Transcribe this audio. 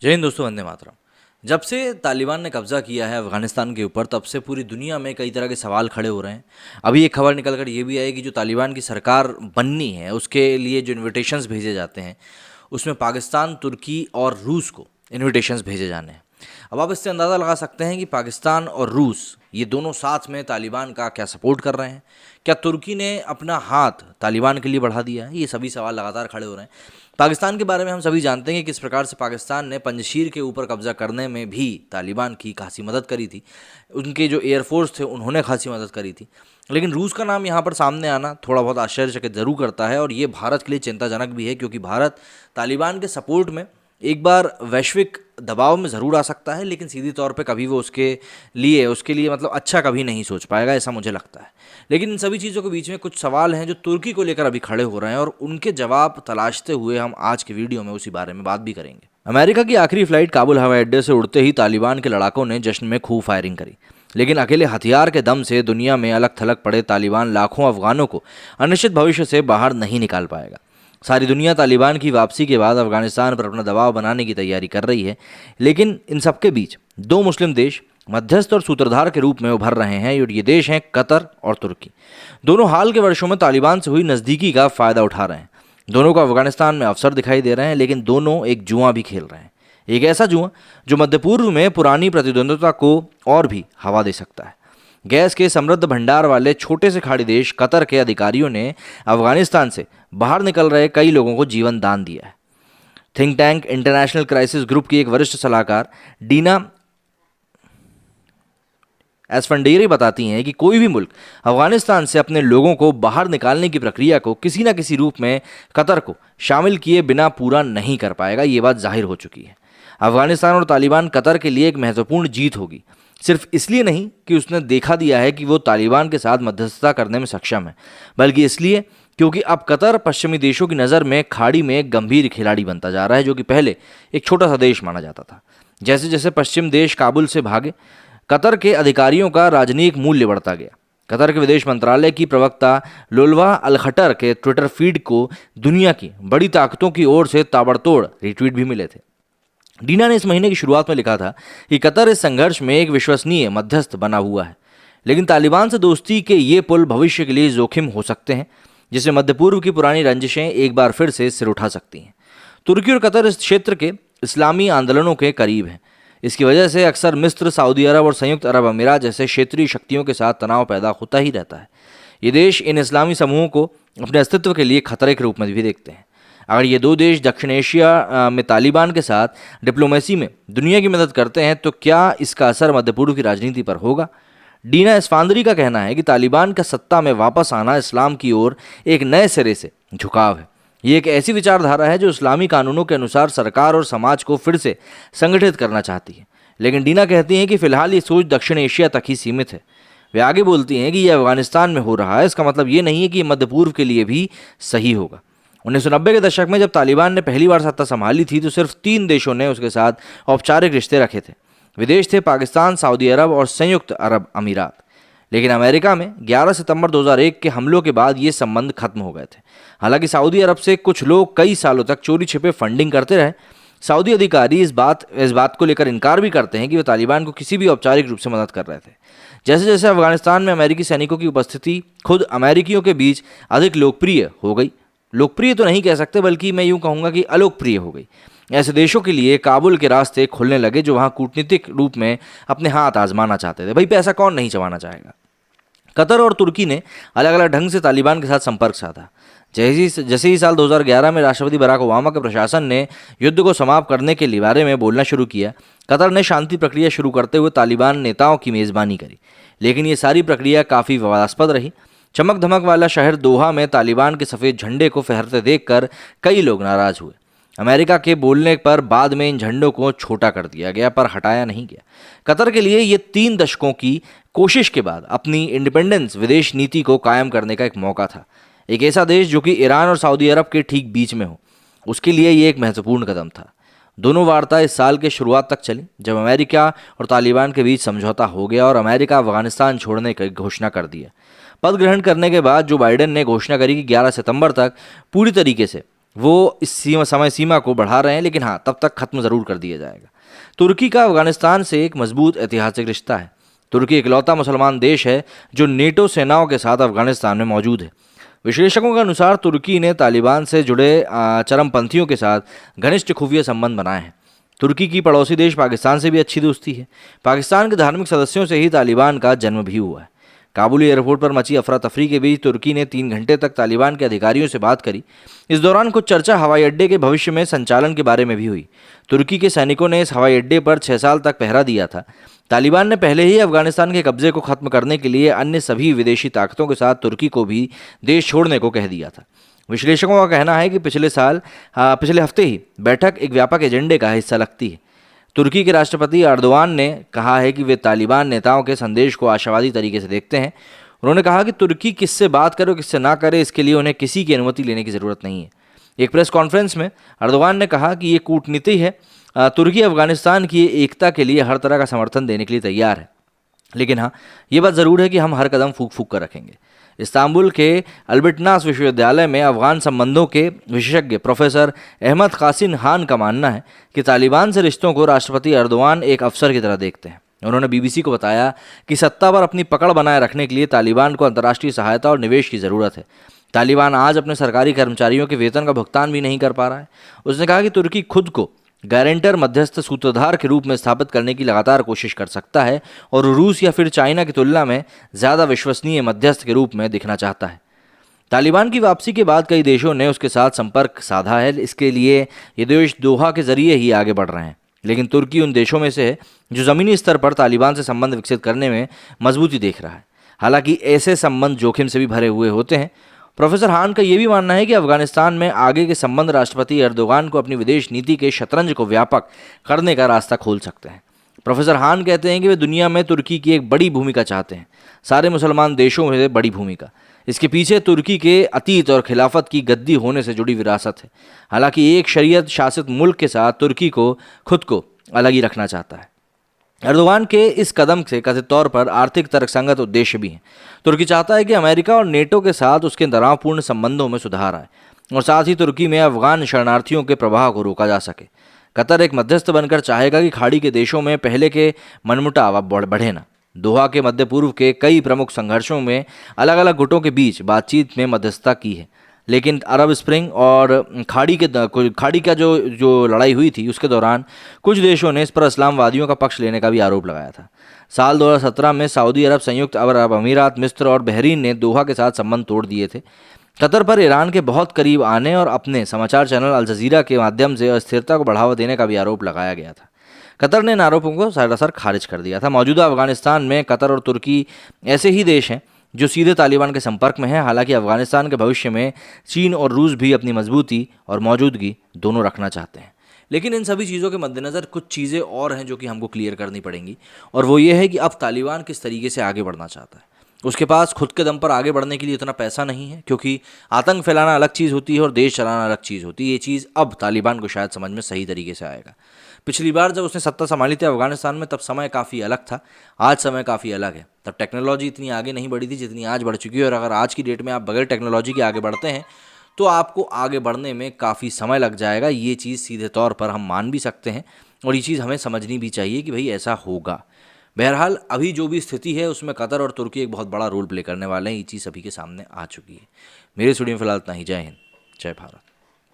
जय हिंद दोस्तों, वंदे मातरम। जब से तालिबान ने कब्जा किया है अफगानिस्तान के ऊपर, तब से पूरी दुनिया में कई तरह के सवाल खड़े हो रहे हैं। अभी एक खबर निकल कर ये भी आई कि जो तालिबान की सरकार बननी है उसके लिए जो इन्विटेशंस भेजे जाते हैं उसमें पाकिस्तान, तुर्की और रूस को इन्विटेशंस भेजे जाने हैं। अब आप इससे अंदाज़ा लगा सकते हैं कि पाकिस्तान और रूस ये दोनों साथ में तालिबान का क्या सपोर्ट कर रहे हैं। क्या तुर्की ने अपना हाथ तालिबान के लिए बढ़ा दिया है? ये सभी सवाल लगातार खड़े हो रहे हैं। पाकिस्तान के बारे में हम सभी जानते हैं कि किस प्रकार से पाकिस्तान ने पंजशीर के ऊपर कब्जा करने में भी तालिबान की खासी मदद करी थी। उनके जो एयरफोर्स थे उन्होंने खासी मदद करी थी। लेकिन रूस का नाम यहाँ पर सामने आना थोड़ा बहुत आश्चर्यचकित ज़रूर करता है, और ये भारत के लिए चिंताजनक भी है, क्योंकि भारत तालिबान के सपोर्ट में एक बार वैश्विक दबाव में ज़रूर आ सकता है, लेकिन सीधी तौर पे कभी वो उसके लिए मतलब अच्छा कभी नहीं सोच पाएगा, ऐसा मुझे लगता है। लेकिन इन सभी चीज़ों के बीच में कुछ सवाल हैं जो तुर्की को लेकर अभी खड़े हो रहे हैं, और उनके जवाब तलाशते हुए हम आज के वीडियो में उसी बारे में बात भी करेंगे। अमेरिका की आखिरी फ्लाइट काबुल हवाई अड्डे से उड़ते ही तालिबान के लड़ाकों ने जश्न में खूब फायरिंग करी, लेकिन अकेले हथियार के दम से दुनिया में अलग थलग पड़े तालिबान लाखों अफगानों को अनिश्चित भविष्य से बाहर नहीं निकाल पाएगा। सारी दुनिया तालिबान की वापसी के बाद अफगानिस्तान पर अपना दबाव बनाने की तैयारी कर रही है, लेकिन इन सबके बीच दो मुस्लिम देश मध्यस्थ और सूत्रधार के रूप में उभर रहे हैं, और ये देश हैं कतर और तुर्की। दोनों हाल के वर्षों में तालिबान से हुई नज़दीकी का फ़ायदा उठा रहे हैं। दोनों को अफगानिस्तान में अवसर दिखाई दे रहे हैं, लेकिन दोनों एक जुआ भी खेल रहे हैं। एक ऐसा जुआ जो मध्य पूर्व में पुरानी प्रतिद्वंद्विता को और भी हवा दे सकता है। गैस के समृद्ध भंडार वाले छोटे से खाड़ी देश कतर के अधिकारियों ने अफगानिस्तान से बाहर निकल रहे कई लोगों को जीवन दान दिया है। Think tank international crisis group की एक वरिष्ठ सलाहकार डीना एस्फंडेरी बताती हैं कि कोई भी मुल्क अफगानिस्तान से अपने लोगों को बाहर निकालने की प्रक्रिया को किसी न किसी रूप में कतर को शामिल किए बिना पूरा नहीं कर पाएगा। ये बात जाहिर हो चुकी है। अफगानिस्तान और तालिबान कतर के लिए एक महत्वपूर्ण जीत होगी, सिर्फ इसलिए नहीं कि उसने देखा दिया है कि वो तालिबान के साथ मध्यस्थता करने में सक्षम है, बल्कि इसलिए क्योंकि अब कतर पश्चिमी देशों की नज़र में खाड़ी में एक गंभीर खिलाड़ी बनता जा रहा है, जो कि पहले एक छोटा सा देश माना जाता था। जैसे जैसे पश्चिम देश काबुल से भागे, कतर के अधिकारियों का राजनयिक मूल्य बढ़ता गया। कतर के विदेश मंत्रालय की प्रवक्ता लोलवा अल खटर के ट्विटर फीड को दुनिया की बड़ी ताकतों की ओर से ताबड़तोड़ रिट्वीट भी मिले थे। डीना ने इस महीने की शुरुआत में लिखा था कि कतर इस संघर्ष में एक विश्वसनीय मध्यस्थ बना हुआ है, लेकिन तालिबान से दोस्ती के ये पुल भविष्य के लिए जोखिम हो सकते हैं, जिससे मध्य पूर्व की पुरानी रंजिशें एक बार फिर से सिर उठा सकती हैं। तुर्की और कतर इस क्षेत्र के इस्लामी आंदोलनों के करीब हैं। इसकी वजह से अक्सर मिस्र, सऊदी अरब और संयुक्त अरब अमीरात जैसे क्षेत्रीय शक्तियों के साथ तनाव पैदा होता ही रहता है। ये देश इन इस्लामी समूहों को अपने अस्तित्व के लिए खतरे के रूप में भी देखते हैं। अगर ये दो देश दक्षिण एशिया में तालिबान के साथ डिप्लोमेसी में दुनिया की मदद करते हैं, तो क्या इसका असर मध्य पूर्व की राजनीति पर होगा? डीना एस्फांदरी का कहना है कि तालिबान का सत्ता में वापस आना इस्लाम की ओर एक नए सिरे से झुकाव है। ये एक ऐसी विचारधारा है जो इस्लामी कानूनों के अनुसार सरकार और समाज को फिर से संगठित करना चाहती है। लेकिन डीना कहती हैं कि फिलहाल ये सोच दक्षिण एशिया तक ही सीमित है। वे आगे बोलती हैं कि यह अफगानिस्तान में हो रहा है, इसका मतलब ये नहीं है कि मध्य पूर्व के लिए भी सही होगा। 1990 के दशक में जब तालिबान ने पहली बार सत्ता संभाली थी, तो सिर्फ 3 देशों ने उसके साथ औपचारिक रिश्ते रखे थे। विदेश थे पाकिस्तान, सऊदी अरब और संयुक्त अरब अमीरात। लेकिन अमेरिका में 11 सितंबर 2001 के हमलों के बाद ये संबंध खत्म हो गए थे। हालांकि सऊदी अरब से कुछ लोग कई सालों तक चोरी छिपे फंडिंग करते रहे। सऊदी अधिकारी इस बात को लेकर इनकार भी करते हैं कि वे तालिबान को किसी भी औपचारिक रूप से मदद कर रहे थे। जैसे जैसे अफगानिस्तान में अमेरिकी सैनिकों की उपस्थिति खुद अमेरिकियों के बीच अधिक लोकप्रिय हो गई, लोकप्रिय तो नहीं कह सकते, बल्कि मैं यूं कहूँगा कि अलोकप्रिय हो गई, ऐसे देशों के लिए काबुल के रास्ते खुलने लगे जो वहाँ कूटनीतिक रूप में अपने हाथ आजमाना चाहते थे। भाई, पैसा कौन नहीं चबाना चाहेगा। कतर और तुर्की ने अलग अलग ढंग से तालिबान के साथ संपर्क साधा। जैसे ही साल 2011 में राष्ट्रपति बराक ओबामा के प्रशासन ने युद्ध को समाप्त करने के बारे में बोलना शुरू किया, कतर ने शांति प्रक्रिया शुरू करते हुए तालिबान नेताओं की मेज़बानी करी। लेकिन ये सारी प्रक्रिया काफ़ी विवादास्पद रही। चमक धमक वाला शहर दोहा में तालिबान के सफ़ेद झंडे को फहरते देखकर कई लोग नाराज़ हुए। अमेरिका के बोलने पर बाद में इन झंडों को छोटा कर दिया गया, पर हटाया नहीं गया। कतर के लिए ये 3 दशकों की कोशिश के बाद अपनी इंडिपेंडेंस विदेश नीति को कायम करने का एक मौका था। एक ऐसा देश जो कि ईरान और सऊदी अरब के ठीक बीच में हो, उसके लिए ये एक महत्वपूर्ण कदम था। दोनों वार्ता इस साल के शुरुआत तक चली, जब अमेरिका और तालिबान के बीच समझौता हो गया और अमेरिका अफगानिस्तान छोड़ने की घोषणा कर दिया। पद ग्रहण करने के बाद जो बाइडेन ने घोषणा करी कि 11 सितंबर तक पूरी तरीके से वो इस समय सीमा को बढ़ा रहे हैं, लेकिन हाँ, तब तक खत्म ज़रूर कर दिया जाएगा। तुर्की का अफगानिस्तान से एक मजबूत ऐतिहासिक रिश्ता है। तुर्की इकलौता मुसलमान देश है जो नेटो सेनाओं के साथ अफगानिस्तान में मौजूद है। विश्लेषकों के अनुसार तुर्की ने तालिबान से जुड़े चरमपंथियों के साथ घनिष्ठ खुफिया संबंध बनाए हैं। तुर्की की पड़ोसी देश पाकिस्तान से भी अच्छी दोस्ती है। पाकिस्तान के धार्मिक सदस्यों से ही तालिबान का जन्म भी हुआ है। काबुल एयरपोर्ट पर मची अफरा तफरी के बीच तुर्की ने 3 घंटे तक तालिबान के अधिकारियों से बात करी। इस दौरान कुछ चर्चा हवाई अड्डे के भविष्य में संचालन के बारे में भी हुई। तुर्की के सैनिकों ने इस हवाई अड्डे पर 6 साल तक पहरा दिया था। तालिबान ने पहले ही अफगानिस्तान के कब्जे को खत्म करने के लिए अन्य सभी विदेशी ताकतों के साथ तुर्की को भी देश छोड़ने को कह दिया था। विश्लेषकों का कहना है कि पिछले हफ्ते ही बैठक एक व्यापक एजेंडे का हिस्सा लगती है। तुर्की के राष्ट्रपति अर्दोआन ने कहा है कि वे तालिबान नेताओं के संदेश को आशावादी तरीके से देखते हैं। उन्होंने कहा कि तुर्की किससे बात करे और किससे ना करे, इसके लिए उन्हें किसी की अनुमति लेने की ज़रूरत नहीं है। एक प्रेस कॉन्फ्रेंस में अर्दोआन ने कहा कि ये कूटनीति है। तुर्की अफगानिस्तान की एकता के लिए हर तरह का समर्थन देने के लिए तैयार है, लेकिन हाँ, ये बात ज़रूर है कि हम हर कदम फूंक फूंक कर रखेंगे। इस्तांबुल के अल्बिटनास विश्वविद्यालय में अफगान संबंधों के विशेषज्ञ प्रोफेसर अहमद कासिन खान का मानना है कि तालिबान से रिश्तों को राष्ट्रपति अर्दोआन एक अवसर की तरह देखते हैं। उन्होंने बीबीसी को बताया कि सत्ता पर अपनी पकड़ बनाए रखने के लिए तालिबान को अंतर्राष्ट्रीय सहायता और निवेश की ज़रूरत है। तालिबान आज अपने सरकारी कर्मचारियों के वेतन का भुगतान भी नहीं कर पा रहा है। उसने कहा कि तुर्की खुद को गारंटर मध्यस्थ सूत्रधार के रूप में स्थापित करने की लगातार कोशिश कर सकता है और रूस या फिर चाइना की तुलना में ज़्यादा विश्वसनीय मध्यस्थ के रूप में दिखना चाहता है। तालिबान की वापसी के बाद कई देशों ने उसके साथ संपर्क साधा है। इसके लिए ये देश दोहा के जरिए ही आगे बढ़ रहे हैं, लेकिन तुर्की उन देशों में से है जो ज़मीनी स्तर पर तालिबान से संबंध विकसित करने में मजबूती देख रहा है। हालांकि ऐसे संबंध जोखिम से भी भरे हुए होते हैं। प्रोफेसर खान का यह भी मानना है कि अफगानिस्तान में आगे के संबंध राष्ट्रपति एर्दोगान को अपनी विदेश नीति के शतरंज को व्यापक करने का रास्ता खोल सकते हैं। प्रोफेसर खान कहते हैं कि वे दुनिया में तुर्की की एक बड़ी भूमिका चाहते हैं, सारे मुसलमान देशों में बड़ी भूमिका। इसके पीछे तुर्की के अतीत और खिलाफत की गद्दी होने से जुड़ी विरासत है। हालांकि एक शरीयत शासित मुल्क के साथ तुर्की को खुद को अलग ही रखना चाहता है। एर्दोगान के इस कदम से कथित तौर पर आर्थिक तर्कसंगत उद्देश्य भी हैं। तुर्की चाहता है कि अमेरिका और नेटो के साथ उसके तनावपूर्ण संबंधों में सुधार आए और साथ ही तुर्की में अफगान शरणार्थियों के प्रवाह को रोका जा सके। कतर एक मध्यस्थ बनकर चाहेगा कि खाड़ी के देशों में पहले के मनमुटाव अब बढ़े ना। दोहा के मध्य पूर्व के कई प्रमुख संघर्षों में अलग अलग गुटों के बीच बातचीत में मध्यस्थता की है, लेकिन अरब स्प्रिंग और खाड़ी का जो लड़ाई हुई थी उसके दौरान कुछ देशों ने इस पर इस्लामवादियों का पक्ष लेने का भी आरोप लगाया था। साल 2017 में सऊदी अरब, संयुक्त अरब अमीरात, मिस्र और बहरीन ने दोहा के साथ संबंध तोड़ दिए थे। कतर पर ईरान के बहुत करीब आने और अपने समाचार चैनल अल जजीरा के माध्यम से अस्थिरता को बढ़ावा देने का भी आरोप लगाया गया था। कतर ने इन आरोपों को सरासर खारिज कर दिया था। मौजूदा अफगानिस्तान में कतर और तुर्की ऐसे ही देश हैं जो सीधे तालिबान के संपर्क में हैं। हालांकि अफगानिस्तान के भविष्य में चीन और रूस भी अपनी मजबूती और मौजूदगी दोनों रखना चाहते हैं। लेकिन इन सभी चीज़ों के मद्देनज़र कुछ चीज़ें और हैं जो कि हमको क्लियर करनी पड़ेंगी, और वो ये है कि अब तालिबान किस तरीके से आगे बढ़ना चाहता है। उसके पास खुद के दम पर आगे बढ़ने के लिए इतना पैसा नहीं है, क्योंकि आतंक फैलाना अलग चीज़ होती है और देश चलाना अलग चीज़ होती है। ये चीज़ अब तालिबान को शायद समझ में सही तरीके से आएगा। पिछली बार जब उसने सत्ता संभाली थी अफगानिस्तान में, तब समय काफ़ी अलग था, आज समय काफ़ी अलग है। तब टेक्नोलॉजी इतनी आगे नहीं बढ़ी थी जितनी आज बढ़ चुकी है, और अगर आज की डेट में आप बगैर टेक्नोलॉजी के आगे बढ़ते हैं तो आपको आगे बढ़ने में काफ़ी समय लग जाएगा। ये चीज़ सीधे तौर पर हम मान भी सकते हैं, और ये चीज़ हमें समझनी भी चाहिए कि भाई ऐसा होगा। बहरहाल अभी जो भी स्थिति है उसमें कतर और तुर्की एक बहुत बड़ा रोल प्ले करने वाले हैं। ये चीज़ सभी के सामने आ चुकी है। मेरे स्टूडियो में फिलहाल इतना ही। जय हिंद, जय भारत।